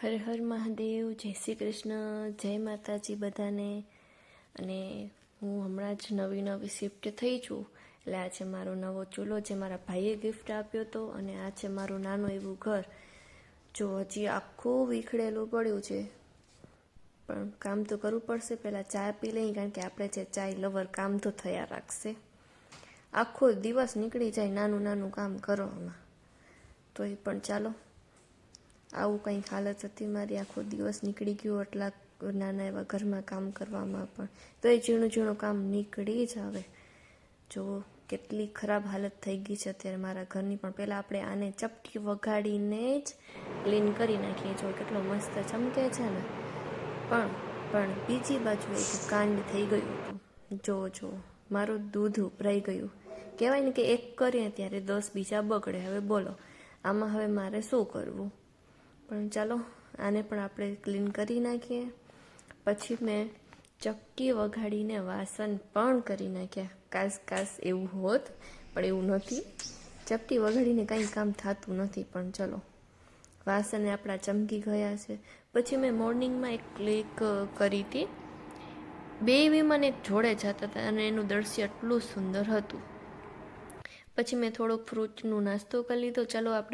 હર હર મહાદેવ, જય શ્રી કૃષ્ણ, જય માતાજી બધાને. અને હું હમણાં જ નવી શિફ્ટ થઈ છું, એટલે આ છે મારો નવો ચૂલો જે મારા ભાઈએ ગિફ્ટ આપ્યો હતો. અને આ છે મારું નાનું એવું ઘર. જો હજી આખું વિખડેલું પડ્યું છે, પણ કામ તો કરવું પડશે. પહેલાં ચા પી લઈ, કારણ કે આપણે છે ચાય લવર, કામ તો થયા રાખશે. આખો દિવસ નીકળી જાય નાનું કામ કરવામાં, તો એ પણ ચાલો. આવું કંઈક હાલત હતી મારી, આખો દિવસ નીકળી ગયો એટલા નાના એવા ઘરમાં કામ કરવામાં. પણ તો એ ઝીણું કામ નીકળી જ આવે. જો કેટલી ખરાબ હાલત થઈ ગઈ છે અત્યારે મારા ઘરની. પણ પહેલાં આપણે આને ચપટી વગાડીને જ ક્લીન કરી નાખીએ. જો કેટલો મસ્ત ચમકે છે ને. પણ બીજી બાજુ એક કાંડ થઈ ગયું હતું. જો મારું દૂધ ઉભરાઈ ગયું. કહેવાય ને કે એક કરીએ ત્યારે 10 બીજા બગડે. હવે બોલો, આમાં હવે મારે શું કરવું? પણ ચાલો, આને પણ આપણે ક્લીન કરી નાખીએ. પછી મેં ચપટી વગાડીને વાસણ પણ કરી નાખ્યા. કાશ એવું હોત, પણ એવું નથી. ચપટી વગાડીને કંઈ કામ થતું નથી. પણ ચલો, વાસણ આપણા ચમકી ગયા છે. પછી મેં મોર્નિંગમાં એક ક્લિક કરી હતી. 2 વિમાન એક જોડે જતા હતા અને એનું દ્રશ્ય એટલું સુંદર હતું. પછી મેં થોડોક ફ્રૂટનો નાસ્તો કરી લીધો. ચલો આપણે